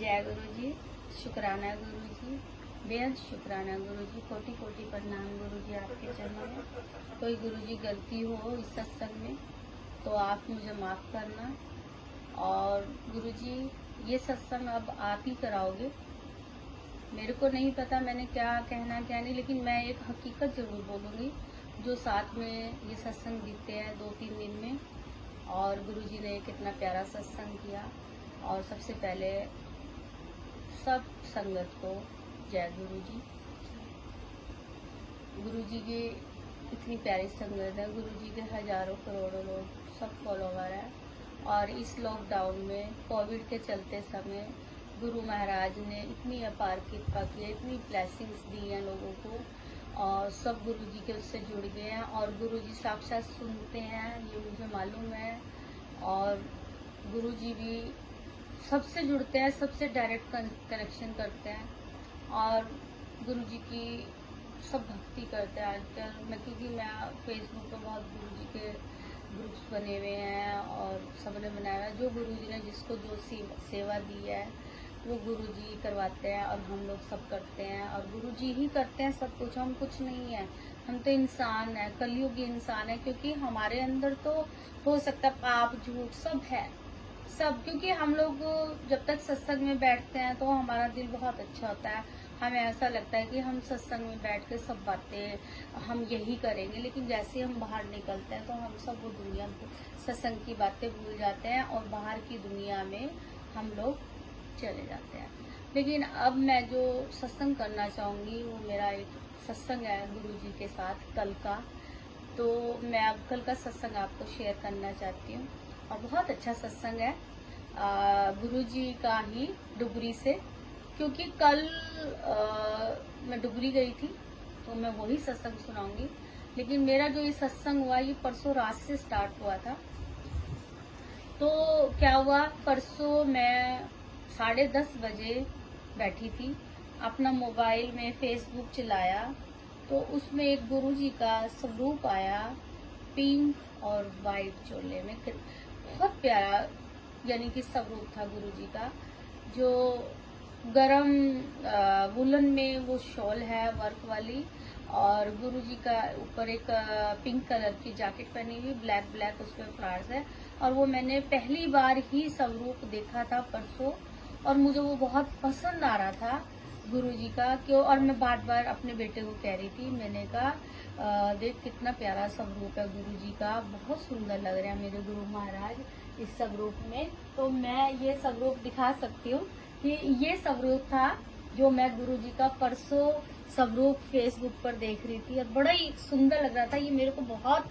जय गुरु जी। शुक्राना गुरु जी, बेहद शुक्राना गुरु जी। कोटि कोटि प्रणाम गुरु जी आपके चरणों में। कोई गुरु जी गलती हो इस सत्संग में तो आप मुझे माफ़ करना। और गुरु जी ये सत्संग अब आप ही कराओगे। मेरे को नहीं पता मैंने क्या कहना क्या नहीं, लेकिन मैं एक हकीकत जरूर बोलूँगी। जो साथ में ये सत्संग बीते हैं 2-3 दिन में, और गुरु जी ने कितना प्यारा सत्संग किया। और सबसे पहले सब संगत को जय गुरु जी। गुरु जी की इतनी प्यारी संगत है, गुरु जी के हजारों करोड़ों लोग सब फॉलोवर है। और इस लॉकडाउन में कोविड के चलते समय गुरु महाराज ने इतनी अपार कृपा की है, इतनी ब्लेसिंग्स दी हैं लोगों को, और सब गुरु जी के उससे जुड़ गए हैं। और गुरु जी साक्षात सुनते हैं, ये मुझे मालूम है। और गुरु जी भी सबसे जुड़ते हैं, सबसे डायरेक्ट कनेक्शन करते हैं। और गुरु जी की सब भक्ति करते हैं आजकल। क्योंकि मैं फेसबुक पर बहुत गुरु जी के ग्रुप्स बने हुए हैं और सबने बनाया हुआ है। जो गुरु जी ने जिसको जो सेवा दी है वो गुरु जी करवाते हैं, और हम लोग सब करते हैं। और गुरु जी ही करते हैं सब कुछ, हम कुछ नहीं है। हम तो इंसान है, कलयुगी इंसान है। क्योंकि हमारे अंदर तो हो सकता है पाप झूठ सब है, सब। क्योंकि हम लोग जब तक सत्संग में बैठते हैं तो हमारा दिल बहुत अच्छा होता है। हमें ऐसा लगता है कि हम सत्संग में बैठ के सब बातें हम यही करेंगे, लेकिन जैसे हम बाहर निकलते हैं तो हम सब वो दुनिया सत्संग की बातें भूल जाते हैं और बाहर की दुनिया में हम लोग चले जाते हैं। लेकिन अब मैं जो सत्संग करना चाहूँगी वो मेरा एक सत्संग है गुरु जी के साथ कल का। तो मैं अब कल का सत्संग आपको शेयर करना चाहती हूँ, और बहुत अच्छा सत्संग है गुरु जी का ही डुगरी से। क्योंकि कल मैं डुगरी गई थी तो मैं वही सत्संग सुनाऊंगी। लेकिन मेरा जो ये सत्संग हुआ ये परसों रात से स्टार्ट हुआ था। तो क्या हुआ, परसों मैं 10:30 बजे बैठी थी, अपना मोबाइल में फेसबुक चलाया तो उसमें एक गुरु जी का स्वरूप आया, पिंक और वाइट चोले में। बहुत प्यारा यानी कि स्वरूप था गुरु जी का। जो गरम वुलन में वो शॉल है वर्क वाली, और गुरु जी का ऊपर एक पिंक कलर की जैकेट पहनी हुई, ब्लैक उसमें फ्लावर्स है। और वो मैंने पहली बार ही स्वरूप देखा था परसों, और मुझे वो बहुत पसंद आ रहा था गुरु जी का। क्यों, और मैं बार बार अपने बेटे को कह रही थी, मैंने कहा देख कितना प्यारा स्वरूप है गुरु जी का, बहुत सुंदर लग रहे हैं मेरे गुरु महाराज इस स्वरूप में। तो मैं ये स्वरूप दिखा सकती हूँ कि ये स्वरूप था जो मैं गुरु जी का परसों स्वरूप फेसबुक पर देख रही थी, और बड़ा ही सुंदर लग रहा था। ये मेरे को बहुत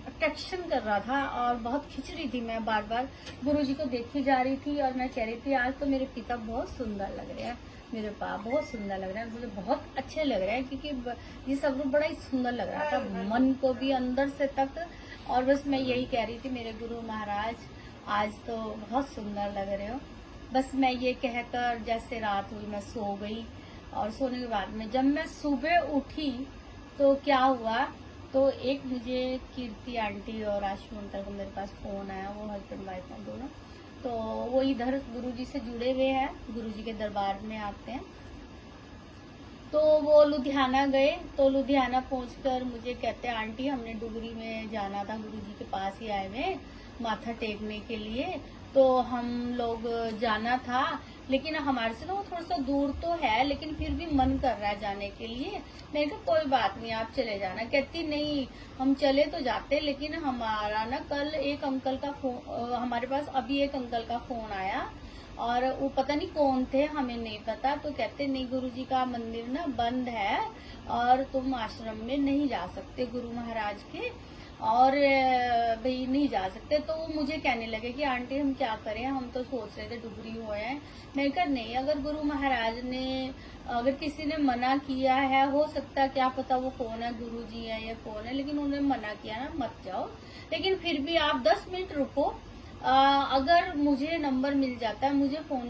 अट्रैक्शन कर रहा था और बहुत खिंच रही थी। मैं बार बार गुरु जी को देखी जा रही थी और मैं कह रही थी आज तो मेरे पिता बहुत सुंदर लग रहे हैं, मेरे पापा बहुत सुंदर लग रहे हैं, मुझे बहुत अच्छे लग रहे हैं। क्योंकि ये स्वरूप बड़ा ही सुंदर लग रहा था मन को भी अंदर से तक। और बस मैं यही कह रही थी, मेरे गुरु महाराज आज तो बहुत सुंदर लग रहे हो। बस मैं ये कहकर जैसे रात हुई मैं सो गई। और सोने के बाद में जब मैं सुबह उठी तो क्या हुआ, तो एक मुझे कीर्ति आंटी और आशु अंकल को मेरे पास फोन आया, वो हस्बैंड वाइफ हैं दोनों। तो वो इधर गुरुजी से जुड़े हुए हैं, गुरुजी के दरबार में आते हैं। तो वो लुधियाना गए, तो लुधियाना पहुंचकर मुझे कहते हैं आंटी हमने डुगरी में जाना था, गुरुजी के पास ही आए हुए माथा टेकने के लिए। तो हम लोग जाना था, लेकिन हमारे से ना वो थोड़ा सा दूर तो है, लेकिन फिर भी मन कर रहा है जाने के लिए। मैंने कहा कोई बात नहीं आप चले जाना। कहती नहीं हम चले तो जाते, लेकिन हमारा ना कल एक अंकल का फोन, हमारे पास अभी एक अंकल का फोन आया और वो पता नहीं कौन थे, हमें नहीं पता। तो कहते नहीं गुरुजी का मंदिर ना बंद है और तुम आश्रम में नहीं जा सकते गुरु महाराज के, और भाई नहीं जा सकते। तो वो मुझे कहने लगे कि आंटी हम क्या करें, हम तो सोच रहे थे डुगरी हुए हैं। मैंने कहा नहीं, अगर गुरु महाराज ने अगर किसी ने मना किया है, हो सकता है क्या पता वो कौन है, गुरु जी है या कौन है, लेकिन उन्होंने मना किया ना मत जाओ। लेकिन फिर भी आप 10 मिनट रुको, अगर मुझे नंबर मिल जाता है, मुझे फोन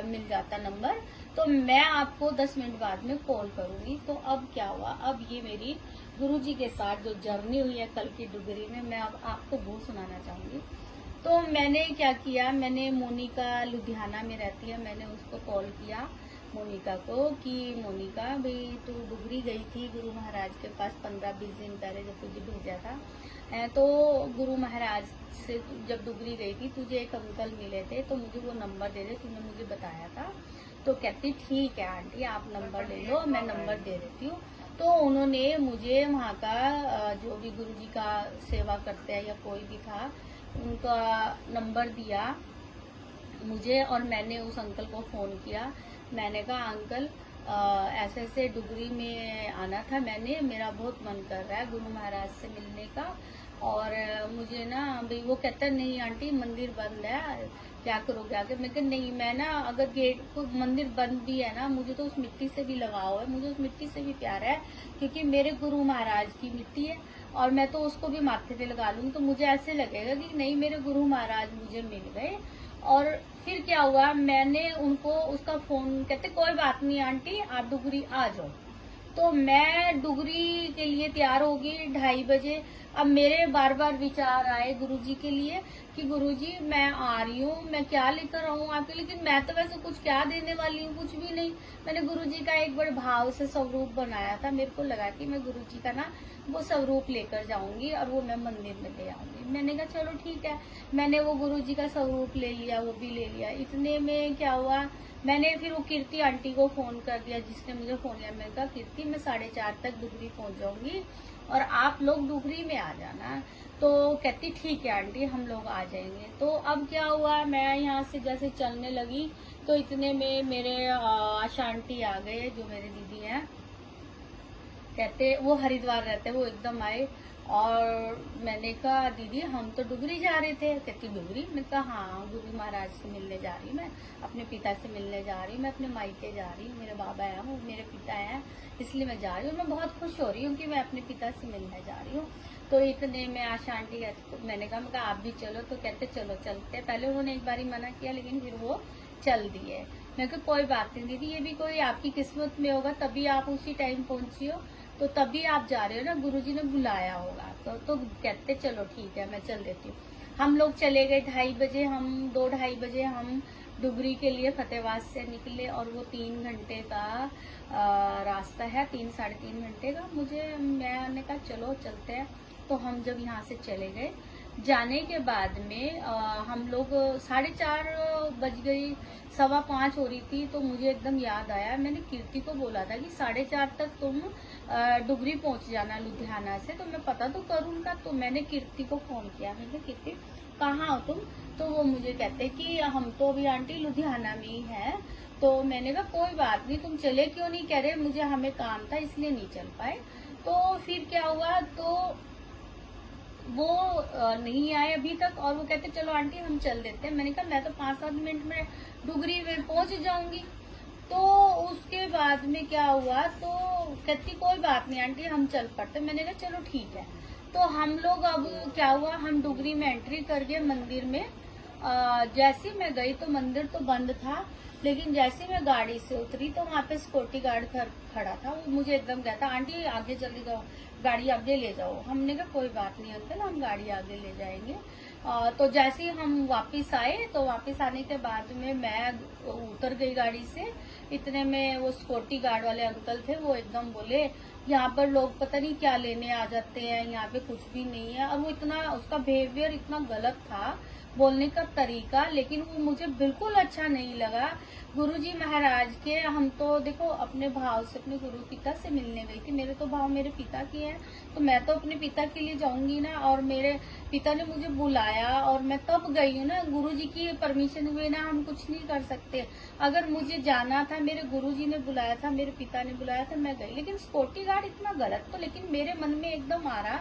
मिल जाता नंबर, तो मैं आपको 10 मिनट बाद में कॉल करूंगी। तो अब क्या हुआ, अब ये मेरी गुरुजी के साथ जो जर्नी हुई है कल की डुगरी में, मैं अब आपको वो सुनाना चाहूंगी। तो मैंने क्या किया, मैंने मोनिका लुधियाना में रहती है, मैंने उसको कॉल किया मोनिका को कि मोनिका भाई तू डुगरी गई थी गुरु महाराज के पास 15-20 दिन पहले जब तुझे भेजा था, तो गुरु महाराज से जब डुगरी गई थी तुझे एक अंकल मिले थे, तो मुझे वो नंबर दे दे, तूने मुझे बताया था। तो कहती ठीक है आंटी आप नंबर ले लो, मैं नंबर दे देती हूँ। तो उन्होंने मुझे वहाँ का जो भी गुरुजी का सेवा करते हैं या कोई भी था उनका नंबर दिया मुझे, और मैंने उस अंकल को फ़ोन किया। मैंने कहा अंकल ऐसे ऐसे डुगरी में आना था, मेरा बहुत मन कर रहा है गुरु महाराज से मिलने का, और मुझे ना भाई, वो कहता नहीं आंटी मंदिर बंद है, क्या करोगे आगे। मैं कहा नहीं, मैं ना अगर गेट को मंदिर बंद भी है ना, मुझे तो उस मिट्टी से भी लगाव है, मुझे उस मिट्टी से भी प्यार है, क्योंकि मेरे गुरु महाराज की मिट्टी है और मैं तो उसको भी माथे पे लगा लूंगी, तो मुझे ऐसे लगेगा कि नहीं मेरे गुरु महाराज मुझे मिल गए। और फिर क्या हुआ, मैंने उनको उसका फोन, कहते कोई बात नहीं आंटी आप डुगरी आ जाओ। तो मैं डुगरी के लिए तैयार होगी 2:30 बजे। अब मेरे बार बार विचार आए गुरुजी के लिए कि गुरुजी मैं आ रही हूँ, मैं क्या लेकर आऊँ आपके, लेकिन मैं तो वैसे कुछ क्या देने वाली हूँ, कुछ भी नहीं। मैंने गुरुजी का एक बड़े भाव से स्वरूप बनाया था, मेरे को लगा कि मैं गुरुजी का ना वो स्वरूप लेकर जाऊंगी और वो मैं मंदिर में ले आऊंगी। मैंने कहा चलो ठीक है, मैंने वो गुरुजी का स्वरूप ले लिया, वो भी ले लिया। इतने में क्या हुआ, मैंने फिर वो कीर्ति आंटी को फोन कर दिया जिसने मुझे फोन किया। मैंने कहा कीर्ति मैं 4:30 तक डुगरी पहुंच जाऊंगी और आप लोग डुगरी में आ जाना। तो कहती ठीक है आंटी हम लोग आ जाएंगे। तो अब क्या हुआ, मैं यहाँ से जैसे चलने लगी तो इतने में मेरे आशा आंटी आ गए जो मेरे दीदी हैं, कहते वो हरिद्वार रहते, वो एकदम आए और मैंने कहा दीदी हम तो डुगरी जा रहे थे। कहती डुगरी? मैं कहा हाँ गुरु महाराज से मिलने जा रही, मैं अपने पिता से मिलने जा रही, मैं अपने मायके जा रही हूँ, मेरे बाबा है वो मेरे पिता है इसलिए मैं जा रही हूँ, मैं बहुत खुश हो रही हूँ कि मैं अपने पिता से मिलने जा रही हूँ। तो इतने में आशा आंटी मैंने कहा आप भी चलो, तो कहते चलो चलते। पहले उन्होंने एक बारी मना किया लेकिन फिर वो चल दिए। मैं कहा कोई बात नहीं दीदी, ये भी कोई आपकी किस्मत में होगा तभी आप उसी टाइम पहुंची हो, तो तभी आप जा रहे हो ना, गुरुजी ने बुलाया होगा। तो कहते चलो ठीक है मैं चल देती हूँ। हम लोग चले गए 2:30 बजे, हम 2-2:30 बजे हम डुगरी के लिए फतेहबाद से निकले और वो 3 घंटे का रास्ता है, 3-3.5 घंटे का। मैंने कहा चलो चलते हैं। तो हम जब यहाँ से चले गए, जाने के बाद में हम लोग 4:30 बज गई, 4:15 हो रही थी। तो मुझे एकदम याद आया, मैंने कीर्ति को बोला था कि 4:30 तक तुम डुगरी पहुंच जाना लुधियाना से, तो मैं पता तो करूंगा। तो मैंने कीर्ति को फोन किया, मैंने कीर्ति कहाँ हो तुम? तो वो मुझे कहते कि हम तो अभी आंटी लुधियाना में ही है। तो मैंने कहा कोई बात नहीं, तुम चले क्यों नहीं? कह रहे मुझे हमें काम था इसलिए नहीं चल पाए। तो फिर क्या हुआ, तो वो नहीं आए अभी तक और वो कहते चलो आंटी हम चल देते हैं। मैंने कहा मैं तो 5-7 मिनट में डुगरी में पहुंच जाऊंगी। तो उसके बाद में क्या हुआ, तो कहती कोई बात नहीं आंटी हम चल पड़ते। मैंने कहा चलो ठीक है। तो हम लोग अब क्या हुआ, हम डुगरी में एंट्री कर गए मंदिर में। जैसे मैं गई तो मंदिर तो बंद था, लेकिन जैसे मैं गाड़ी से उतरी तो वहाँ पे सिक्योरिटी गार्ड खड़ा था। वो मुझे एकदम कहता आंटी आगे चली जाओ, गाड़ी आगे ले जाओ। हमने कहा कोई बात नहीं अंकल हम गाड़ी आगे ले जाएंगे। तो जैसे ही हम वापस आए, तो वापस आने के बाद में मैं उतर गई गाड़ी से। इतने में वो सिक्योरिटी गार्ड वाले अंकल थे, वो एकदम बोले यहाँ पर लोग पता नहीं क्या लेने आ जाते हैं, यहाँ पे कुछ भी नहीं है। और वो इतना, उसका बिहेवियर इतना गलत था, बोलने का तरीका, लेकिन वो मुझे बिल्कुल अच्छा नहीं लगा। गुरुजी महाराज के, हम तो देखो अपने भाव से अपने गुरु पिता से मिलने गई थी, मेरे तो भाव मेरे पिता की है, तो मैं तो अपने पिता के लिए जाऊंगी ना। और मेरे पिता ने मुझे बुलाया और मैं तब गई हूँ ना, गुरुजी की परमिशन हुए ना हम कुछ नहीं कर सकते। अगर मुझे जाना था, मेरे गुरुजी ने बुलाया था, मेरे पिता ने बुलाया था, मैं गई। लेकिन सिक्योरिटी गार्ड इतना गलत, तो लेकिन मेरे मन में एकदम आ रहा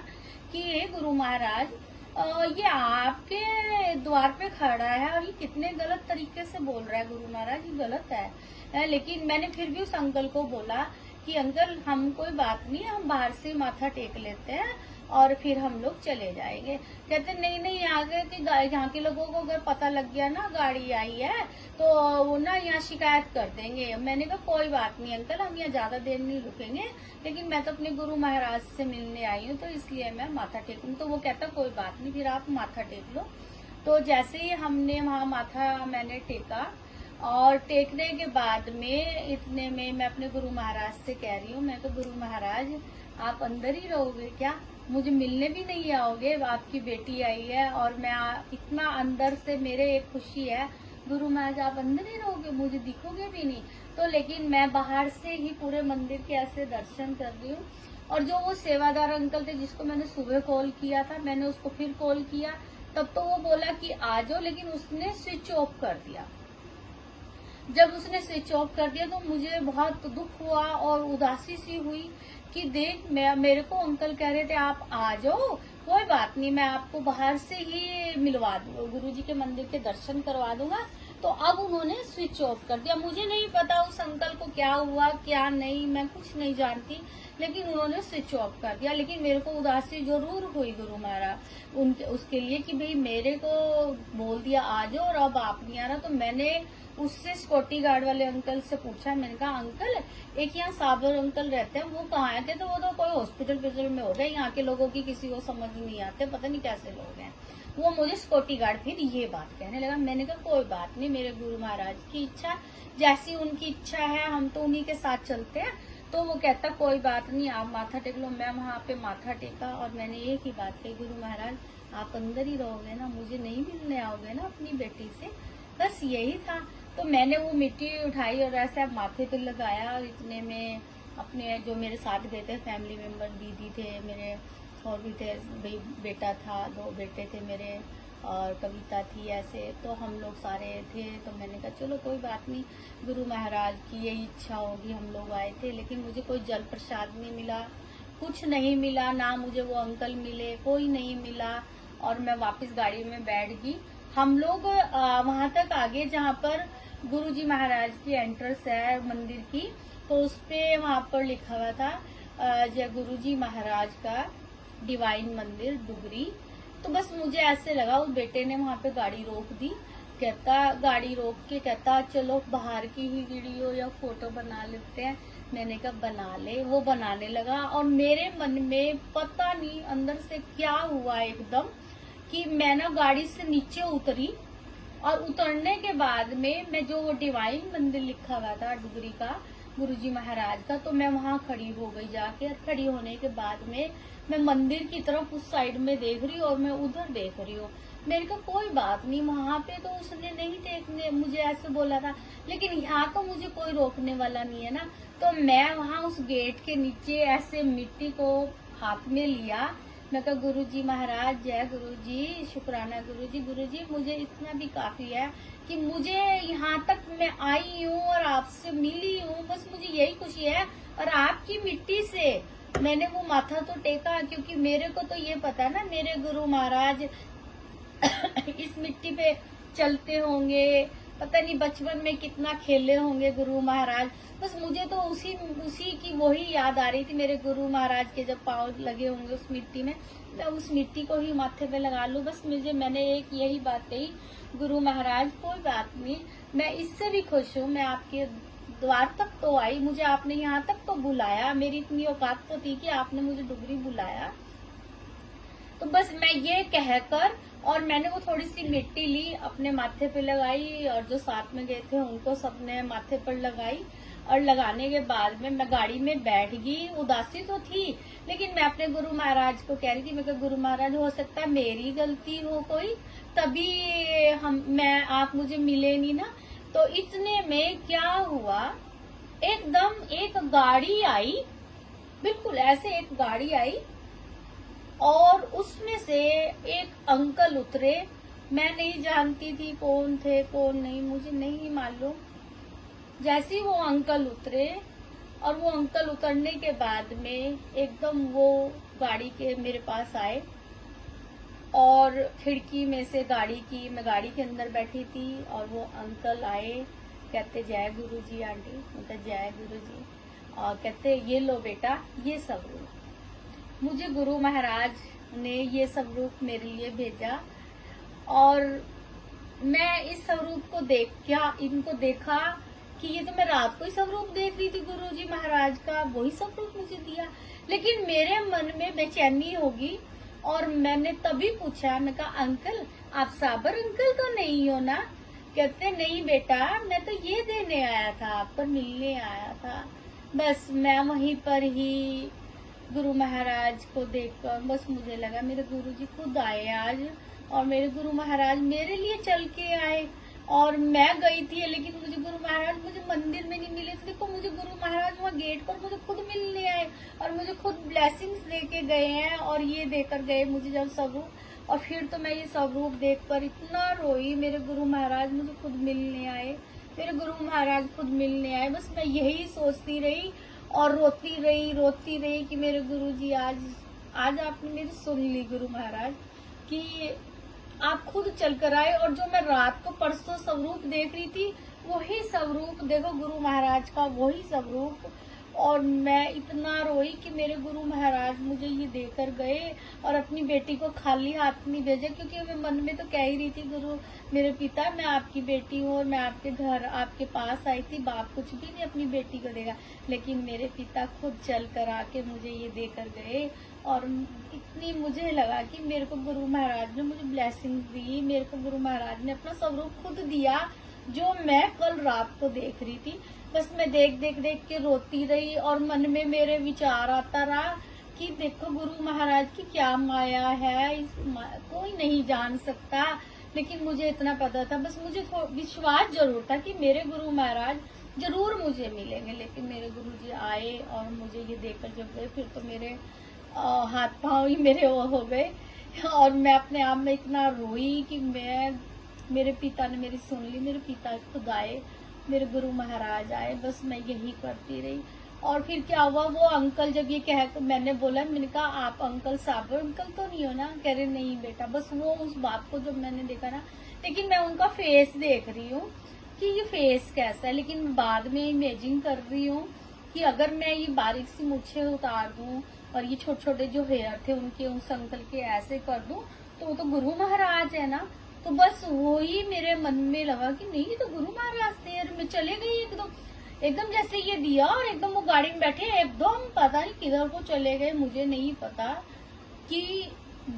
कि ये गुरु महाराज ये आपके द्वार पे खड़ा है और ये कितने गलत तरीके से बोल रहा है, गुरु महाराज ये गलत है। लेकिन मैंने फिर भी उस अंकल को बोला कि अंकल हम कोई बात नहीं, हम बाहर से माथा टेक लेते हैं और फिर हम लोग चले जाएंगे। कहते नहीं नहीं, यहाँ के लोगों को अगर पता लग गया ना गाड़ी आई है तो वो ना यहाँ शिकायत कर देंगे। मैंने कहा कोई बात नहीं अंकल हम यहाँ ज्यादा देर नहीं रुकेंगे, लेकिन मैं तो अपने गुरु महाराज से मिलने आई हूँ तो इसलिए मैं माथा टेकूंगी। तो वो कहता कोई बात नहीं फिर आप माथा टेक लो। तो जैसे ही हमने वहाँ माथा मैंने टेका, और टेकने के बाद में इतने में मैं अपने गुरु महाराज से कह रही हूँ, मैं तो गुरु महाराज आप अंदर ही रहोगे क्या, मुझे मिलने भी नहीं आओगे, आपकी बेटी आई है और मैं इतना अंदर से मेरे एक खुशी है, गुरु महाराज आप अंदर ही रहोगे, मुझे दिखोगे भी नहीं। तो लेकिन मैं बाहर से ही पूरे मंदिर के ऐसे दर्शन कर रही हूँ, और जो वो सेवादार अंकल थे जिसको मैंने सुबह कॉल किया था, मैंने उसको फिर कॉल किया, तब तो वो बोला कि आ जाओ, लेकिन उसने स्विच ऑफ कर दिया। जब उसने स्विच ऑफ कर दिया तो मुझे बहुत दुख हुआ और उदासी सी हुई कि देख, मेरे को अंकल कह रहे थे आप आ जाओ, कोई बात नहीं, मैं आपको बाहर से ही मिलवा दूंगा, गुरुजी के मंदिर के दर्शन करवा दूंगा। तो अब उन्होंने स्विच ऑफ कर दिया। मुझे नहीं पता उस अंकल को क्या हुआ क्या नहीं, मैं कुछ नहीं जानती, लेकिन उन्होंने स्विच ऑफ कर दिया। लेकिन मेरे को उदासी जरूर हुई गुरु महाराज उनके उसके लिए कि भाई मेरे को बोल दिया आ जाओ और अब आप नहीं आ रहा। तो मैंने उससे सिक्योरिटी गार्ड वाले अंकल से पूछा, मैंने कहा अंकल एक यहाँ साबर अंकल रहते हैं, वो कहाँ आए थे? तो वो तो कोई हॉस्पिटल में हो गए, यहाँ के लोगों की किसी को समझ नहीं आते, पता नहीं कैसे लोग हैं। वो मुझे सिक्योरिटी गार्ड फिर ये बात कहने लगा। मैंने कहा कोई बात नहीं, मेरे गुरु महाराज की इच्छा, जैसी उनकी इच्छा है हम तो उन्हीं के साथ चलते हैं। तो वो कहता कोई बात नहीं, आप माथा टेक लो। मैं वहाँ पे माथा टेका और मैंने एक ही बात कही, गुरु महाराज आप अंदर ही रहोगे ना, मुझे नहीं मिलने आओगे ना अपनी बेटी से, बस यही था। तो मैंने वो मिट्टी उठाई और ऐसे माथे पे लगाया, और इतने में अपने जो मेरे साथ गए थे फैमिली मेंबर, दीदी थे मेरे और भी थे, भाई बेटा था, 2 बेटे थे मेरे और कविता थी, ऐसे तो हम लोग सारे थे। तो मैंने कहा चलो कोई बात नहीं, गुरु महाराज की यही इच्छा होगी, हम लोग आए थे। लेकिन मुझे कोई जल प्रसाद नहीं मिला, कुछ नहीं मिला, ना मुझे वो अंकल मिले, कोई नहीं मिला। और मैं वापस गाड़ी में बैठ गई। हम लोग वहां तक आगे जहाँ पर गुरुजी महाराज की एंट्रेंस है मंदिर की, तो उसपे वहां पर लिखा हुआ था जय गुरुजी महाराज का डिवाइन मंदिर डुगरी। तो बस मुझे ऐसे लगा, उस बेटे ने वहां पे गाड़ी रोक दी, कहता गाड़ी रोक के कहता चलो बाहर की ही वीडियो या फोटो बना लेते हैं। मैंने कहा बना ले। वो बनाने लगा और मेरे मन में पता नहीं अंदर से क्या हुआ एकदम कि मैं ना गाड़ी से नीचे उतरी, और उतरने के बाद में मैं जो वो डिवाइन मंदिर लिखा हुआ था डुगरी का गुरुजी महाराज का, तो मैं वहां खड़ी हो गई जाके। खड़ी होने के बाद में मैं मंदिर की तरफ उस साइड में देख रही हूँ और मैं उधर देख रही हूँ। मेरे को कोई बात नहीं, वहां पे तो उसने नहीं देखने मुझे ऐसे बोला था, लेकिन यहाँ तो मुझे कोई रोकने वाला नहीं है ना। तो मैं वहां उस गेट के नीचे ऐसे मिट्टी को हाथ में लिया। मैं कहा गुरुजी महाराज जय गुरुजी, शुक्राना गुरुजी मुझे इतना भी काफी है कि मुझे यहाँ तक मैं आई हूँ और आपसे मिली हूँ, बस मुझे यही खुशी है। और आपकी मिट्टी से मैंने वो माथा तो टेका, क्योंकि मेरे को तो ये पता ना मेरे गुरु महाराज इस मिट्टी पे चलते होंगे, पता नहीं बचपन में कितना खेले होंगे गुरु महाराज। बस मुझे तो उसी की वही याद आ रही थी, मेरे गुरु महाराज के जब पाँव लगे होंगे उस मिट्टी में, मैं उस मिट्टी को ही माथे पे लगा लूं। बस मैंने एक यही बात कही, गुरु महाराज कोई बात नहीं, मैं इससे भी खुश हूँ, मैं आपके द्वार तक तो आई, मुझे आपने यहाँ तक तो बुलाया, मेरी इतनी औकात तो थी कि आपने मुझे डुगरी बुलाया। तो बस मैं ये कहकर, और मैंने वो थोड़ी सी मिट्टी ली अपने माथे पे लगाई, और जो साथ में गए थे उनको सबने माथे पर लगाई। और लगाने के बाद में मैं गाड़ी में बैठ गई। उदासी तो थी, लेकिन मैं अपने गुरु महाराज को कह रही थी, मैं गुरु महाराज हो सकता है मेरी गलती हो कोई, तभी आप मुझे मिले नहीं ना। तो इतने में क्या हुआ, एकदम एक गाड़ी आई, बिल्कुल ऐसे एक गाड़ी आई और उसमें से एक अंकल उतरे। मैं नहीं जानती थी कौन थे कौन नहीं, मुझे नहीं मालूम। जैसे ही वो अंकल उतरे, और वो अंकल उतरने के बाद में एकदम वो गाड़ी के मेरे पास आए, और खिड़की में से मैं गाड़ी के अंदर बैठी थी, और वो अंकल आए, कहते जय गुरुजी आंटी, मतलब जय गुरुजी, और कहते ये लो बेटा ये सब रूप, मुझे गुरु महाराज ने ये सब रूप मेरे लिए भेजा। और मैं इस स्वरूप को इनको देखा कि ये तो मैं रात को ही स्वरूप देख रही थी गुरुजी महाराज का, वही स्वरूप मुझे दिया। लेकिन मेरे मन में बेचैनी होगी और मैंने तभी पूछा, मैं कहा अंकल आप साबर अंकल तो नहीं हो ना? कहते नहीं बेटा, मैं तो ये देने आया था, आप पर मिलने आया था। बस मैं वहीं पर ही गुरु महाराज को देखकर बस मुझे लगा मेरे गुरु जी खुद आए आज, और मेरे गुरु महाराज मेरे लिए चल के आए। और मैं गई थी लेकिन मुझे गुरु महाराज मुझे मंदिर में नहीं मिले, तो देखो मुझे गुरु महाराज वहाँ गेट पर मुझे खुद मिलने आए और मुझे खुद ब्लेसिंग्स दे के गए हैं, और ये देकर गए मुझे जब स्वरूप। और फिर तो मैं ये स्वरूप देखकर इतना रोई, मेरे गुरु महाराज मुझे खुद मिलने आए, मेरे गुरु महाराज खुद मिलने आए। बस मैं यही सोचती रही और रोती रही कि मेरे गुरु जी आज आपने मेरी सुन ली गुरु महाराज, कि आप खुद चल कर आए। और जो मैं रात को परसों स्वरूप देख रही थी वही स्वरूप देखो गुरु महाराज का, वही स्वरूप। और मैं इतना रोई कि मेरे गुरु महाराज मुझे ये देकर गए और अपनी बेटी को खाली हाथ नहीं भेजे, क्योंकि मैं मन में तो कह ही रही थी गुरु मेरे पिता मैं आपकी बेटी हूँ और मैं आपके घर आपके पास आई थी, बाप कुछ भी नहीं अपनी बेटी को देगा, लेकिन मेरे पिता खुद चल कर आके मुझे ये देकर गए। और इतनी मुझे लगा कि मेरे को गुरु महाराज ने मुझे ब्लेसिंग्स दी, मेरे को गुरु महाराज ने अपना स्वरूप खुद दिया जो मैं कल रात को देख रही थी। बस मैं देख के रोती रही और मन में मेरे विचार आता रहा कि देखो गुरु महाराज की क्या माया है, कोई नहीं जान सकता। लेकिन मुझे इतना पता था, बस मुझे विश्वास जरूर था कि मेरे गुरु महाराज जरूर मुझे मिलेंगे। लेकिन मेरे गुरु जी आए और मुझे ये देखकर जब गए फिर तो मेरे हाथ पांव ही मेरे वो हो गए, और मैं अपने आप में इतना रोई कि मेरे पिता ने मेरी सुन ली, मेरे पिता खुद आए, मेरे गुरु महाराज आए। बस मैं यही करती रही। और फिर क्या हुआ, वो अंकल जब ये कह मैंने बोला, मैंने कहा आप अंकल साबर अंकल तो नहीं हो ना? कह रहे नहीं बेटा। बस वो उस बात को जब मैंने देखा ना, लेकिन मैं उनका फेस देख रही हूँ कि ये फेस कैसा है, लेकिन बाद में इमेजिन कर रही हूँ कि अगर मैं ये बारीक सी मूछें उतार दूं और ये छोटे छोटे जो हेयर थे उनके उस अंकल के ऐसे कर दूं तो वो तो गुरु महाराज है ना। तो बस वो ही मेरे मन में लगा कि नहीं ये तो गुरु महाराज थे। और मैं चले गई एकदम जैसे ये दिया और एकदम वो गाड़ी में बैठे, एकदम पता नहीं किधर को चले गए, मुझे नहीं पता कि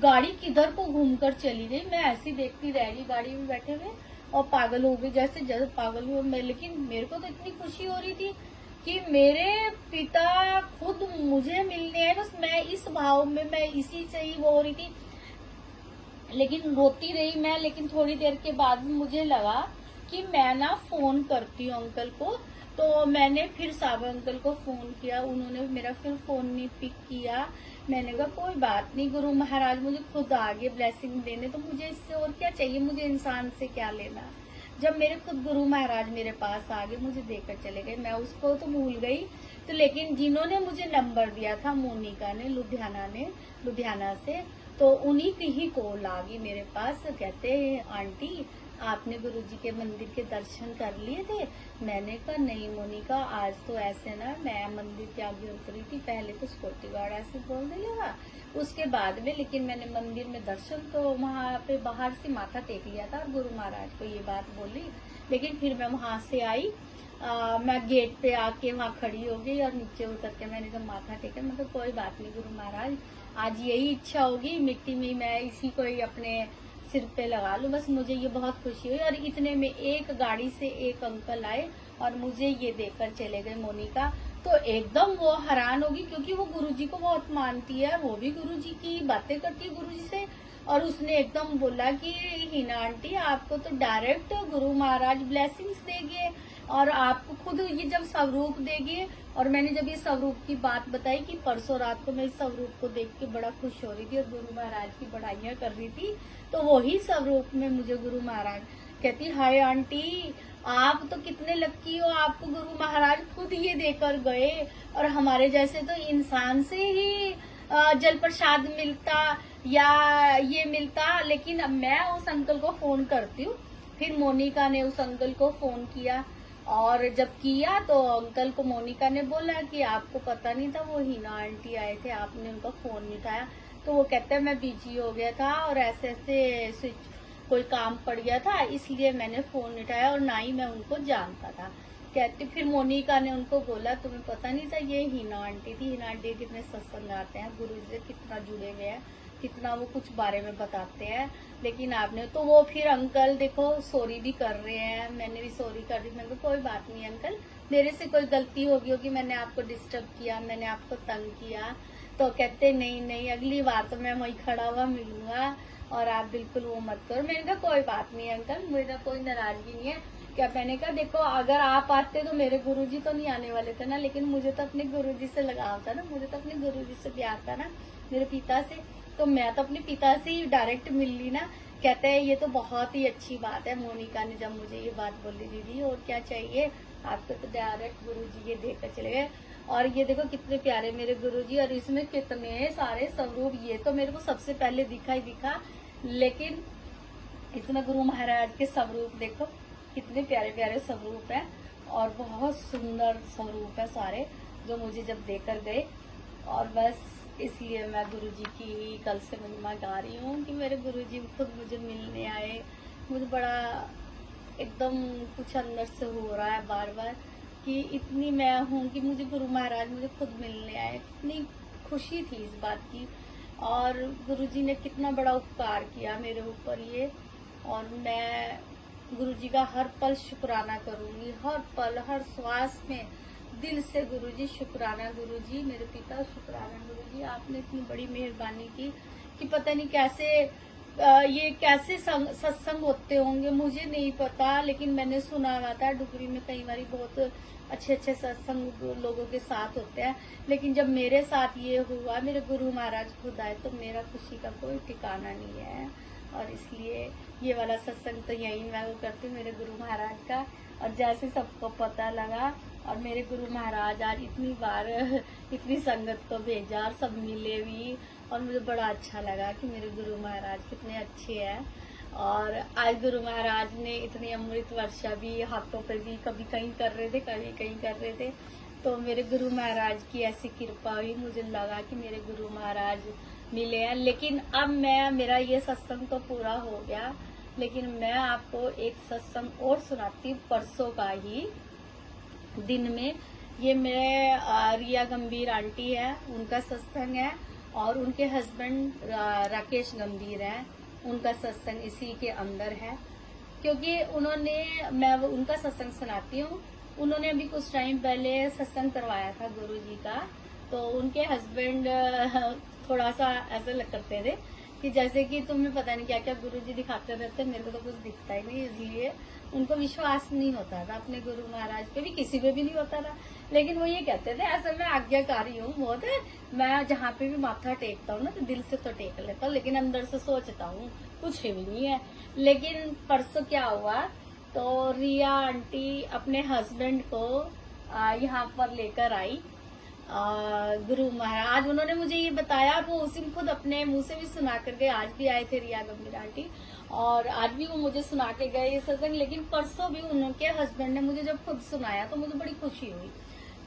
गाड़ी किधर को घूमकर चली गई। मैं ऐसी देखती रह गई गाड़ी में बैठे हुए और पागल हो गई, जैसे पागल हुई मैं। लेकिन मेरे को तो इतनी खुशी हो रही थी कि मेरे पिता खुद मुझे मिलने आए। बस मैं इस भाव में, मैं इसी से ही वो हो रही थी, लेकिन रोती रही मैं। लेकिन थोड़ी देर के बाद मुझे लगा कि मैं ना फोन करती हूँ अंकल को। तो मैंने फिर साबर अंकल को फोन किया, उन्होंने मेरा फिर फोन नहीं पिक किया। मैंने कहा कोई बात नहीं, गुरु महाराज मुझे खुद आगे ब्लेसिंग देने, तो मुझे इससे और क्या चाहिए, मुझे इंसान से क्या लेना। जब मेरे खुद गुरु महाराज मेरे पास आ गए, मुझे देकर चले गए, मैं उसको तो भूल गई। तो लेकिन जिन्होंने मुझे नंबर दिया था मोनिका ने, लुधियाना से, तो उन्हीं की ही कॉल आ गई मेरे पास। कहते आंटी आपने गुरुजी के मंदिर के दर्शन कर लिए थे? मैंने कहा नहीं मोनिका, आज तो ऐसे ना मैं मंदिर के आगे उतरी थी, पहले तो सिक्योरिटी गार्ड ऐसे बोल देगा, उसके बाद में लेकिन मैंने मंदिर में दर्शन तो वहाँ पे बाहर से माथा टेक लिया था और गुरु महाराज को ये बात बोली। लेकिन फिर मैं वहां से आई, मैं गेट पे आके वहाँ खड़ी हो गई और नीचे उतर के मैंने जब माथा टेका, मैं तो कोई बात नहीं गुरु महाराज, आज यही इच्छा होगी मिट्टी में मैं इसी को ही अपने सिर पे लगा लूं। बस मुझे ये बहुत खुशी हुई। और इतने में एक गाड़ी से एक अंकल आए और मुझे ये देकर चले गए मोनिका। तो एकदम वो हैरान होगी, क्योंकि वो गुरुजी को बहुत मानती है, वो भी गुरुजी की बातें करती है गुरुजी से। और उसने एकदम बोला कि हिना आंटी आपको तो डायरेक्ट गुरु महाराज ब्लेसिंग्स देंगे और आपको खुद ये जब स्वरूप देंगे। और मैंने जब ये स्वरूप की बात बताई कि परसों रात को मैं इस स्वरूप को देख के बड़ा खुश हो रही थी और गुरु महाराज की बड़ाइयां कर रही थी, तो वही स्वरूप में मुझे गुरु महाराज कहती हाय आंटी आप तो कितने लक्की हो, आपको गुरु महाराज खुद ये देकर गए। और हमारे जैसे तो इंसान से ही जल प्रसाद मिलता या ये मिलता। लेकिन अब मैं उस अंकल को फोन करती हूँ। फिर मोनिका ने उस अंकल को फोन किया, और जब किया तो अंकल को मोनिका ने बोला कि आपको पता नहीं था वो हिना आंटी आए थे, आपने उनका फोन नहीं उठाया। तो वो कहते हैं मैं बिजी हो गया था और ऐसे ऐसे कोई काम पड़ गया था, इसलिए मैंने फोन नहीं उठाया और ना ही मैं उनको जानता था। कहते फिर मोनिका ने उनको बोला तुम्हें पता नहीं था ये हिना आंटी थी, हिना आंटी कितने सत्संग आते हैं, गुरु से कितना जुड़े हुए हैं, कितना वो कुछ बारे में बताते हैं। लेकिन आपने तो वो फिर अंकल देखो सॉरी भी कर रहे हैं, मैंने भी सॉरी कर दी। मैंने कहा कोई बात नहीं अंकल, मेरे से कोई गलती होगी, मैंने आपको डिस्टर्ब किया, मैंने आपको तंग किया। तो कहते नहीं नहीं, अगली बार तो मैं वहीं खड़ा हुआ मिलूंगा और आप बिल्कुल वो मत करो। मैंने कहा कोई बात नहीं अंकल, मेरा कोई नाराजगी नहीं है। क्या मैंने कहा देखो अगर आप आते तो मेरे गुरुजी तो नहीं आने वाले थे ना, लेकिन मुझे तो अपने गुरुजी से लगाव था ना, मुझे तो अपने गुरुजी से प्यार था ना, मेरे पिता से। तो मैं तो अपने पिता से ही डायरेक्ट मिल ली ना। कहते हैं ये तो बहुत ही अच्छी बात है, मोनिका ने जब मुझे ये बात बोली, दीदी और क्या चाहिए आपको, तो डायरेक्ट गुरुजी ये देकर चले गए। और ये देखो कितने प्यारे मेरे गुरुजी, और इसमें कितने सारे स्वरूप। ये तो मेरे को सबसे पहले दिखा ही दिखा, लेकिन इसमें गुरु महाराज के स्वरूप देखो कितने प्यारे प्यारे स्वरूप है, और बहुत सुंदर स्वरूप है सारे, जो मुझे जब देकर गए। और बस इसलिए मैं गुरुजी की कल से महिमा गा रही हूँ कि मेरे गुरुजी खुद मुझे मिलने आए। मुझे बड़ा एकदम कुछ अंदर से हो रहा है बार बार कि इतनी मैं हूँ कि मुझे गुरु महाराज मुझे खुद मिलने आए। इतनी खुशी थी इस बात की, और गुरुजी ने कितना बड़ा उपकार किया मेरे ऊपर ये। और मैं गुरुजी का हर पल शुक्राना करूंगी, हर पल हर श्वास में दिल से गुरुजी शुक्राना। गुरुजी मेरे पिता शुक्राना, गुरुजी आपने इतनी बड़ी मेहरबानी की कि पता नहीं कैसे ये कैसे सत्संग होते होंगे, मुझे नहीं पता, लेकिन मैंने सुना हुआ था डुगरी में कई बार बहुत अच्छे अच्छे सत्संग लोगों के साथ होते हैं, लेकिन जब मेरे साथ ये हुआ, मेरे गुरु महाराज खुद आए, तो मेरा खुशी का कोई ठिकाना नहीं है। और इसलिए ये वाला सत्संग तो यही मैं वो करती हूँ मेरे गुरु महाराज का। और जैसे सबको पता लगा, और मेरे गुरु महाराज आज इतनी बार इतनी संगत को भेजा और सब मिले भी, और मुझे बड़ा अच्छा लगा कि मेरे गुरु महाराज कितने अच्छे हैं। और आज गुरु महाराज ने इतनी अमृत वर्षा भी हाथों पर भी कभी कहीं कर रहे थे, कभी कहीं कर रहे थे। तो मेरे गुरु महाराज की ऐसी कृपा हुई, मुझे लगा कि मेरे गुरु महाराज मिले हैं। लेकिन अब मेरा ये सत्संग तो पूरा हो गया, लेकिन मैं आपको एक सत्संग और सुनाती हूँ परसों का ही दिन में। ये मेरे रिया गंभीर आंटी है, उनका सत्संग है, और उनके हस्बैंड राकेश गंभीर है, उनका सत्संग इसी के अंदर है। क्योंकि मैं उनका सत्संग सुनाती हूँ। उन्होंने अभी कुछ टाइम पहले सत्संग करवाया था गुरुजी का, तो उनके हस्बैंड थोड़ा सा ऐसे करते थे कि जैसे कि तुम्हें पता नहीं क्या क्या गुरुजी दिखाते रहते, मेरे को तो कुछ दिखता ही नहीं, इसलिए उनको विश्वास नहीं होता था अपने गुरु महाराज पे भी, किसी पे भी नहीं होता था। लेकिन वो ये कहते थे ऐसा मैं आज्ञाकारी हूँ बहुत, मैं जहाँ पे भी माथा टेकता हूँ ना तो दिल से तो टेक लेता हूँ, लेकिन अंदर से सोचता हूँ कुछ भी नहीं है। लेकिन परसों क्या हुआ, तो रिया आंटी अपने हस्बैंड को यहाँ पर लेकर आई गुरु महाराज। उन्होंने मुझे ये बताया, वो उसी में खुद अपने मुंह से भी सुना कर गए। आज भी आए थे रिया गंभीर आंटी, और आज भी वो मुझे सुना के गए ये सत्संग। लेकिन परसों भी उनके हस्बैंड ने मुझे जब खुद सुनाया तो मुझे बड़ी खुशी हुई।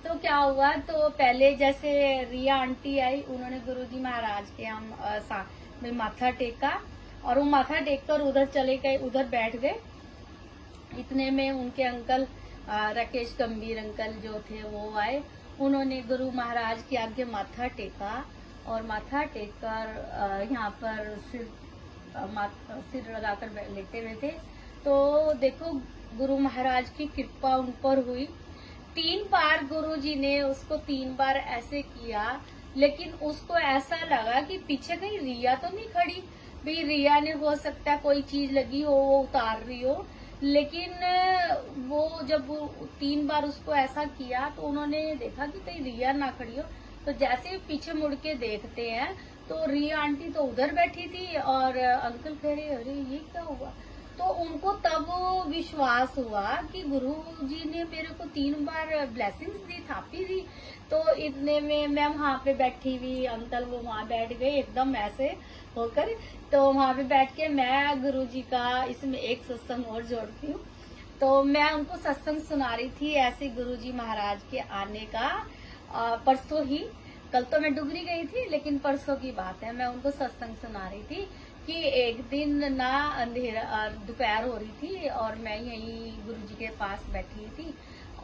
तो क्या हुआ, तो पहले जैसे रिया आंटी आई, उन्होंने गुरुजी महाराज के हम में माथा टेका, और वो माथा टेक कर उधर चले गए, उधर बैठ गए। इतने में उनके अंकल राकेश गंभीर अंकल जो थे वो आए। उन्होंने गुरु महाराज के आगे माथा टेका, और माथा टेक कर यहाँ पर सिर लगाकर लेटे हुए थे। तो देखो गुरु महाराज की कृपा उन पर हुई। 3 बार गुरुजी ने उसको 3 बार ऐसे किया, लेकिन उसको ऐसा लगा कि पीछे कहीं रिया तो नहीं खड़ी, भाई रिया ने हो सकता है कोई चीज लगी हो वो उतार रही हो। लेकिन वो जब 3 बार उसको ऐसा किया तो उन्होंने देखा कि कहीं रिया ना खड़ी हो। तो जैसे पीछे मुड़ के देखते हैं तो रिया आंटी तो उधर बैठी थी, और अंकल कह रहे अरे ये क्या हुआ। तो उनको तब विश्वास हुआ कि गुरु जी ने मेरे को 3 बार ब्लेसिंग्स दी, थापी दी। तो इतने में मैं वहां पे बैठी हुई, अंकल वो वहां बैठ गए एकदम ऐसे होकर। तो वहां पे बैठ के मैं गुरु जी का इसमें एक सत्संग और जोड़ती हूँ। तो मैं उनको सत्संग सुना रही थी ऐसे गुरु जी महाराज के आने का। परसों ही, कल तो मैं डुगरी गई थी, लेकिन परसों की बात है, मैं उनको सत्संग सुना रही थी कि एक दिन ना अंधेरा दोपहर हो रही थी, और मैं यहीं गुरुजी के पास बैठी थी,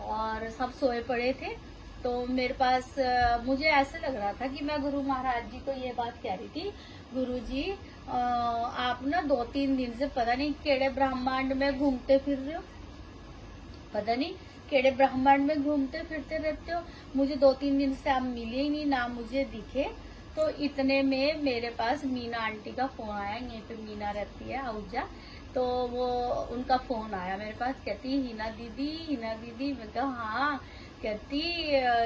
और सब सोए पड़े थे। तो मेरे पास मुझे ऐसे लग रहा था कि मैं गुरु महाराज जी को ये बात कह रही थी, गुरु जी आप ना 2-3 दिन से पता नहीं केड़े ब्रह्मांड में घूमते फिर रहे हो, पता नहीं केड़े ब्रह्मांड में घूमते फिरते रहते हो, मुझे 2-3 दिन से आप मिले ही नहीं, ना मुझे दिखे। तो इतने में मेरे पास मीना आंटी का फोन आया, यहीं पे मीना रहती है आहूजा, तो वो उनका फोन आया मेरे पास, कहती हिना दीदी। मैं कहा हाँ। कहती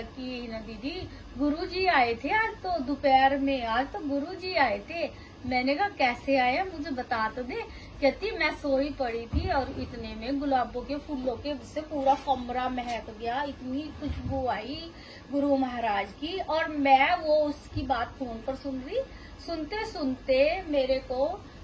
कि हिना दीदी गुरुजी आए थे आज तो दोपहर में, आज तो गुरुजी आए थे। मैंने कहा कैसे आए मुझे बता तो दे। कहती मैं सोई पड़ी थी और इतने में गुलाबों के फूलों के से पूरा कमरा महक गया, इतनी खुशबू आई गुरु महाराज की। और मैं वो उसकी बात फोन पर सुन रही, सुनते सुनते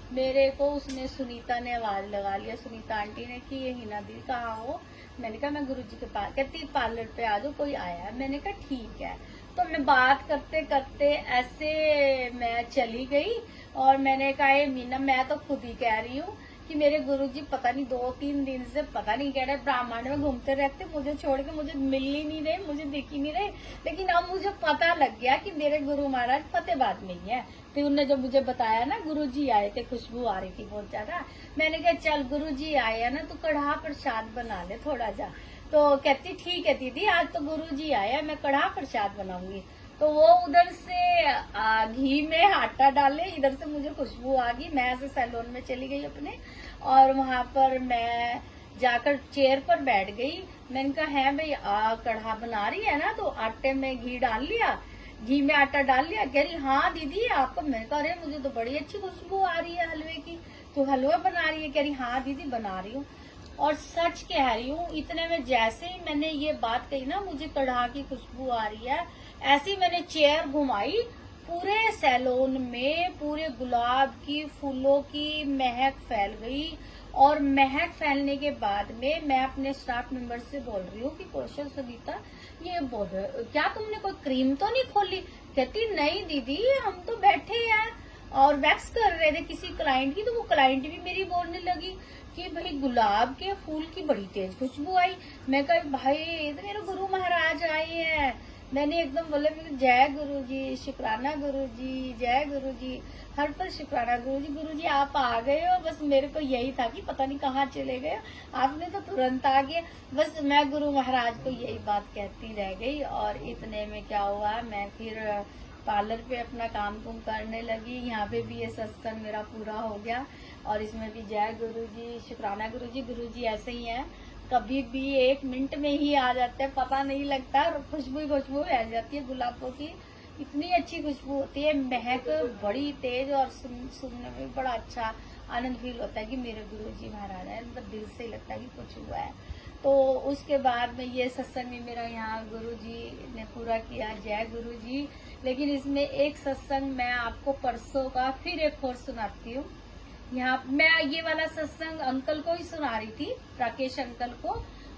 मेरे को उसने सुनीता ने आवाज लगा लिया, सुनीता आंटी ने कि ये हिना दीदी कहाँ हो। मैंने कहा मैं गुरुजी के पास। कहती पार्लर पे आ जाओ, कोई आया है। मैंने कहा ठीक है। तो मैं बात करते करते ऐसे मैं चली गई और मैंने कहा ये मीना मैं तो खुद ही कह रही हूँ कि मेरे गुरुजी पता नहीं 2-3 दिन से पता नहीं कह रहे ब्रह्मांड में घूमते रहते, मुझे छोड़ के मुझे मिल ही नहीं रहे, मुझे दिख ही नहीं रहे। लेकिन अब मुझे पता लग गया कि मेरे गुरु महाराज फतेहाबाद में ही है। तो उन्होंने जब मुझे बताया ना गुरुजी आए थे, खुशबू आ रही थी बहुत ज्यादा, मैंने कहा चल गुरुजी आए है ना तो कढ़ा प्रसाद बना ले थोड़ा जा। तो कहती ठीक है दीदी आज तो गुरुजी आए हैं, मैं कढ़ा प्रसाद बनाऊंगी। तो वो उधर से घी में आटा डाले, इधर से मुझे खुशबू आ गई। मैं ऐसे सैलून में चली गई अपने और वहां पर मैं जाकर चेयर पर बैठ गई। मैंने कहा है भाई कढ़ा बना रही है ना, तो आटे में घी डाल लिया, घी में आटा डाल लिया। कह रही हाँ दीदी आपको। मैं कह रही मुझे तो बड़ी अच्छी खुशबू आ रही है हलवे की, तो हलवा बना रही है। कह रही हाँ दीदी बना रही हूँ। और सच कह रही हूँ, इतने में जैसे ही मैंने ये बात कही ना मुझे कढ़ा की खुशबू आ रही है, ऐसी मैंने चेयर घुमाई, पूरे सैलून में पूरे गुलाब की फूलों की महक फैल गई। और महक फैलने के बाद में मैं अपने स्टाफ मेंबर से बोल रही हूँ कि कौशल सुनीता ये बोल क्या तुमने कोई क्रीम तो नहीं खोली। कहती नहीं दीदी हम तो बैठे हैं और वैक्स कर रहे थे किसी क्लाइंट की। तो वो क्लाइंट भी मेरी बोलने लगी कि भाई गुलाब के फूल की बड़ी तेज खुशबू आई। मैं कहा भाई ये तो मेरे गुरु महाराज आए हैं। मैंने एकदम बोला जय गुरु जी, शुक्राना गुरु जी, जय गुरु जी, हर पल शुक्राना गुरु जी आप आ गए हो। बस मेरे को यही था कि पता नहीं कहाँ चले गए, आपने तो तुरंत आ गए। बस मैं गुरु महाराज को यही बात कहती रह गई। और इतने में क्या हुआ, मैं फिर पार्लर पे अपना काम कुम करने लगी। यहाँ पे भी ये सत्संग मेरा पूरा हो गया और इसमें भी जय गुरु जी, शुक्राना गुरु जी ऐसे ही हैं, कभी भी 1 मिनट में ही आ जाते हैं, पता नहीं लगता। खुशबू खुशबू फैल जाती है गुलाबों की, इतनी अच्छी खुशबू होती है, महक बड़ी तेज और सुनने में बड़ा अच्छा आनंद फील होता है कि मेरे गुरुजी महाराज है। मतलब दिल से लगता है कि कुछ हुआ है। तो उसके बाद में ये सत्संग भी मेरा यहाँ गुरुजी ने पूरा किया, जय गुरुजी। लेकिन इसमें एक सत्संग मैं आपको परसों का फिर एक और सुनाती हूँ। यहाँ मैं ये वाला सत्संग अंकल को ही सुना रही थी, राकेश अंकल को।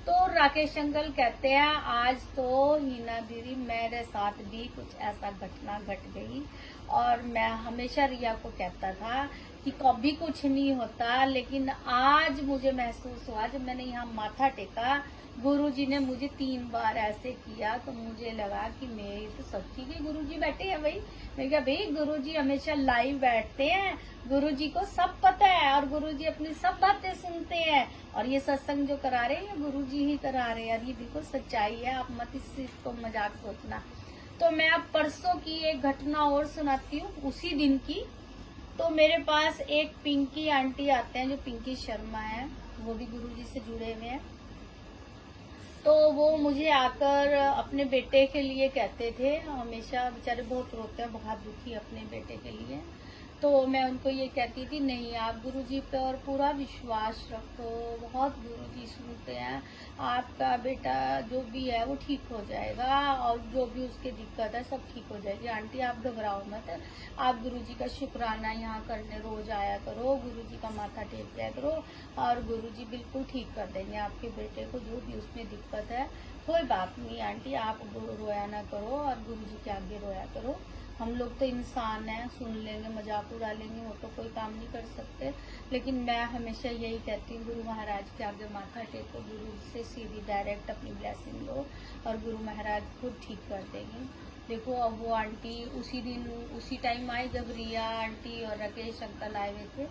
तो राकेश अंकल कहते हैं आज तो हिना दीदी मेरे साथ भी कुछ ऐसा घटना घट गई। और मैं हमेशा रिया को कहता था कि कभी कुछ नहीं होता, लेकिन आज मुझे महसूस हुआ जब मैंने यहाँ माथा टेका, गुरुजी ने मुझे 3 बार ऐसे किया तो मुझे लगा कि मेरे तो सच्ची के गुरुजी बैठे हैं भाई। मैं कहा भाई गुरुजी हमेशा लाइव बैठते हैं, गुरुजी को सब पता है और गुरुजी अपनी सब बातें सुनते हैं। और ये सत्संग जो करा रहे हैं गुरुजी ही करा रहे हैं और ये बिल्कुल सच्चाई है, आप मत इस चीज को मजाक सोचना। तो मैं अब परसों की एक घटना और सुनाती हूँ, उसी दिन की। तो मेरे पास एक पिंकी आंटी आते हैं जो पिंकी शर्मा है, वो भी गुरुजी से जुड़े हुए हैं। तो वो मुझे आकर अपने बेटे के लिए कहते थे, हमेशा बेचारे बहुत रोते हैं, बहुत दुखी अपने बेटे के लिए। तो मैं उनको ये कहती थी नहीं आप गुरुजी पर पूरा विश्वास रखो, बहुत गुरुजी सुनते हैं, आपका बेटा जो भी है वो ठीक हो जाएगा और जो भी उसके दिक्कत है सब ठीक हो जाएगी। आंटी आप घबराओ मत, आप गुरुजी का शुक्राना यहाँ करने रोज आया करो, गुरुजी का माथा टेक दिया करो और गुरुजी बिल्कुल ठीक कर देंगे आपके बेटे को जो भी उसमें दिक्कत है। कोई बात नहीं आंटी, आप रोया ना करो और गुरुजी के आगे रोया करो। हम लोग तो इंसान हैं, सुन लेंगे, मजाक उड़ा लेंगे, वो तो कोई काम नहीं कर सकते। लेकिन मैं हमेशा यही कहती हूँ, गुरु महाराज के आगे माथा टेको, गुरु से सीधी डायरेक्ट अपनी ब्लेसिंग लो और गुरु महाराज खुद ठीक कर देंगे। देखो अब वो आंटी उसी दिन उसी टाइम आई जब रिया आंटी और राकेश अंकल आए हुए थे,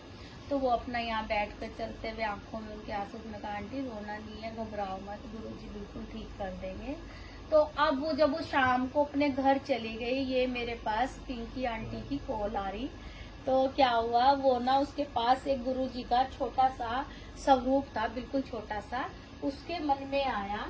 तो वो अपना यहाँ बैठ कर चलते हुए आंखों में उनके आंसू में कहा, आंटी रोना नहीं है, घबराओ मत, गुरुजी बिल्कुल ठीक कर देंगे। तो अब वो जब वो शाम को अपने घर चली गई, ये मेरे पास पिंकी आंटी की कॉल आ रही। तो क्या हुआ, वो ना उसके पास एक गुरुजी का छोटा सा स्वरूप था, बिल्कुल छोटा सा, उसके मन में आया।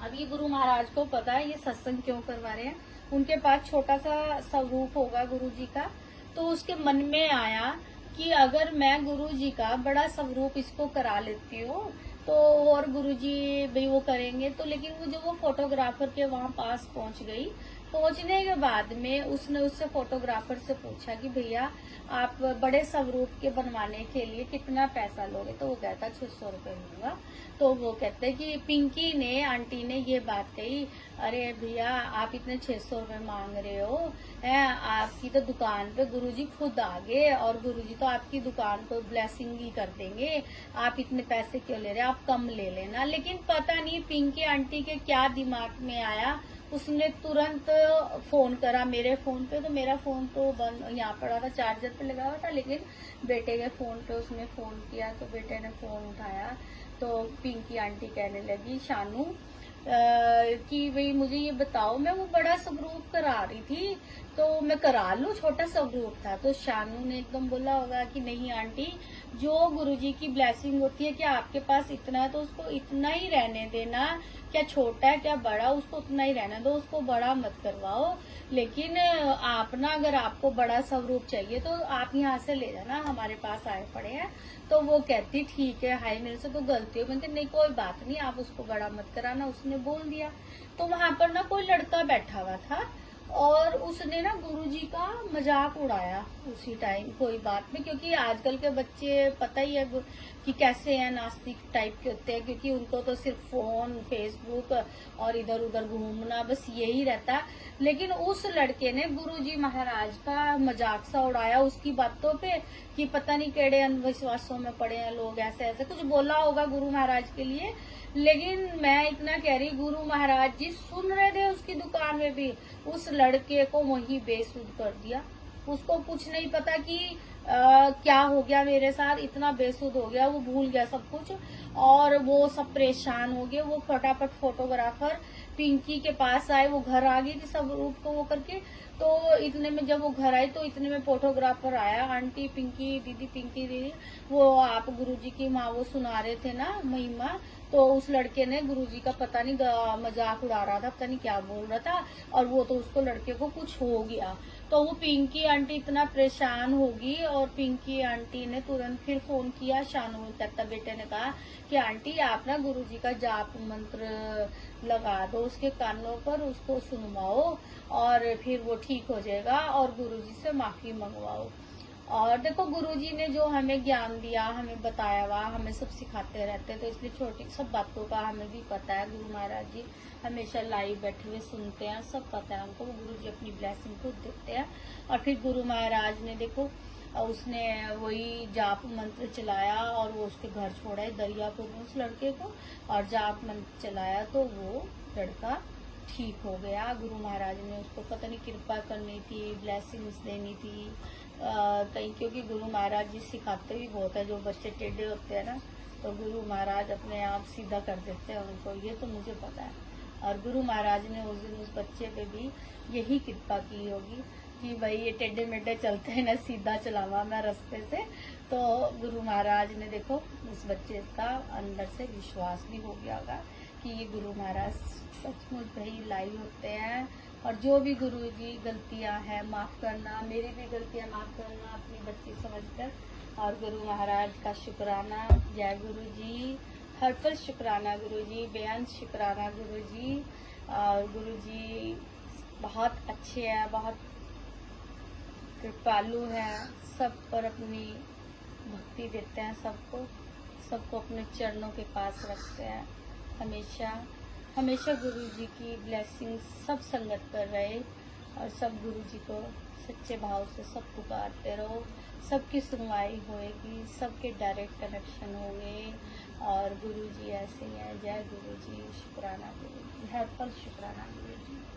अब ये गुरु महाराज को पता है ये सत्संग क्यों करवा रहे हैं, उनके पास छोटा सा स्वरूप होगा गुरुजी का। तो उसके मन में आया कि अगर मैं गुरुजी का बड़ा स्वरूप इसको करा लेती हूँ तो और गुरुजी भी वो करेंगे। तो लेकिन वो जो वो फोटोग्राफर के वहां पास पहुंच गई, पहुंचने के बाद में उसने उससे फोटोग्राफर से पूछा कि भैया आप बड़े स्वरूप के बनवाने के लिए कितना पैसा लोगे। तो वो कहता 600 रुपये लूंगा। तो वो कहते कि पिंकी ने आंटी ने ये बात कही, अरे भैया आप इतने 600 रुपये मांग रहे हो, है आपकी तो दुकान पे गुरुजी खुद आ गए और गुरुजी तो आपकी दुकान को ब्लेसिंग ही कर देंगे, आप इतने पैसे क्यों ले रहे हैं, आप कम ले लेना। लेकिन पता नहीं पिंकी आंटी के क्या दिमाग में आया, उसने तुरंत फोन करा मेरे फोन पे। तो मेरा फोन तो बंद यहाँ पड़ा था, चार्जर पे लगा हुआ था, लेकिन बेटे के फोन पे उसने फोन किया। तो बेटे ने फोन उठाया तो पिंकी आंटी कहने लगी, शानू कि भाई मुझे ये बताओ, मैं वो बड़ा स्वरूप करा रही थी तो मैं करा लूं, छोटा स्वरूप था। तो शानू ने एकदम बोला होगा कि नहीं आंटी, जो गुरुजी की ब्लेसिंग होती है कि आपके पास इतना है तो उसको इतना ही रहने देना, क्या छोटा है क्या बड़ा, उसको उतना ही रहने दो, उसको बड़ा मत करवाओ। लेकिन आप ना अगर आपको बड़ा स्वरूप चाहिए तो आप यहाँ से ले जाना, हमारे पास आए पड़े हैं। तो वो कहती ठीक है, हाय मेरे से तो गलती हो गई। नहीं कोई बात नहीं, आप उसको बड़ा मत कराना, उसने बोल दिया। तो वहां पर ना कोई लड़का बैठा हुआ था और उसने ना गुरुजी का मजाक उड़ाया उसी टाइम, कोई बात नहीं, क्योंकि आजकल के बच्चे पता ही है कि कैसे हैं, नास्तिक टाइप के होते हैं, क्योंकि उनको तो सिर्फ फोन, फेसबुक और इधर उधर घूमना बस यही रहता है। लेकिन उस लड़के ने गुरुजी महाराज का मजाक सा उड़ाया उसकी बातों पे कि पता नहीं केड़े अंधविश्वासों में पड़े हैं लोग, ऐसे ऐसे कुछ बोला होगा गुरु महाराज के लिए। लेकिन मैं इतना कह रही, गुरु महाराज जी सुन रहे थे उसकी दुकान में भी, उस लड़के को वही बेसुध कर दिया। उसको कुछ नहीं पता कि क्या हो गया मेरे साथ, इतना बेसुध हो गया, वो भूल गया सब कुछ और वो सब परेशान हो गए। वो फटाफट फोटोग्राफर पिंकी के पास आए, वो घर आ गई थी सब रूप को वो करके। तो इतने में जब वो घर आई तो इतने में फोटोग्राफर आया, आंटी पिंकी दीदी वो आप गुरुजी की माँ वो सुना रहे थे ना महिमा। तो उस लड़के ने गुरुजी का पता नहीं मजाक उड़ा रहा था, पता नहीं क्या बोल रहा था, और वो तो उसको लड़के को कुछ हो गया। तो वो पिंकी आंटी इतना परेशान होगी और पिंकी आंटी ने तुरंत फिर फोन किया। शानू दत्ता बेटे ने कहा कि आंटी आप ना गुरुजी का जाप मंत्र लगा दो उसके कानों पर, उसको सुनवाओ और फिर वो ठीक हो जाएगा और गुरुजी से माफी मंगवाओ। और देखो गुरुजी ने जो हमें ज्ञान दिया, हमें बताया हुआ, हमें सब सिखाते रहते हैं, तो इसलिए छोटी सब बातों का हमें भी पता है। गुरु महाराज जी हमेशा लाइव बैठे हुए सुनते हैं, सब पता है उनको, गुरुजी अपनी ब्लेसिंग खुद देते हैं। और फिर गुरु महाराज ने देखो उसने वही जाप मंत्र चलाया और वो उसके घर छोड़ा है दरियापुर में उस लड़के को, और जाप मंत्र चलाया तो वो लड़का ठीक हो गया। गुरु महाराज ने उसको पता नहीं कृपा करनी थी, ब्लेसिंग्स देनी थी कहीं, क्योंकि गुरु महाराज जी सिखाते भी बहुत है। जो बच्चे टेढ़े होते हैं ना तो गुरु महाराज अपने आप सीधा कर देते हैं उनको, ये तो मुझे पता है। और गुरु महाराज ने उस दिन उस बच्चे पे भी यही कृपा की होगी कि भाई ये टेढ़े मेढ़े चलते हैं ना, सीधा चलावा मैं रास्ते से। तो गुरु महाराज ने देखो उस बच्चे का अंदर से विश्वास भी हो गया होगा कि ये गुरु महाराज सचमुच भाई लाइव होते हैं। और जो भी गुरुजी गलतियां हैं माफ करना, मेरी भी गलतियां माफ करना अपनी बच्ची समझकर। और गुरु महाराज का शुक्राना, जय गुरु जी, हर पल शुक्राना गुरु जी, बेअंत शुक्राना गुरु जी। और गुरु जी बहुत अच्छे हैं, बहुत कृपालु हैं, सब पर अपनी भक्ति देते हैं, सबको अपने चरणों के पास रखते हैं। हमेशा हमेशा गुरु जी की ब्लेसिंग सब संगत कर रहे और सब गुरु जी को सच्चे भाव से सब पुकारते रहो, सबकी सुनवाई होएगी, सबके डायरेक्ट कनेक्शन होंगे। और गुरु जी ऐसे ही हैं। जय गुरु जी, शुक्राना गुरु जी, हर पल शुक्राना गुरु जी।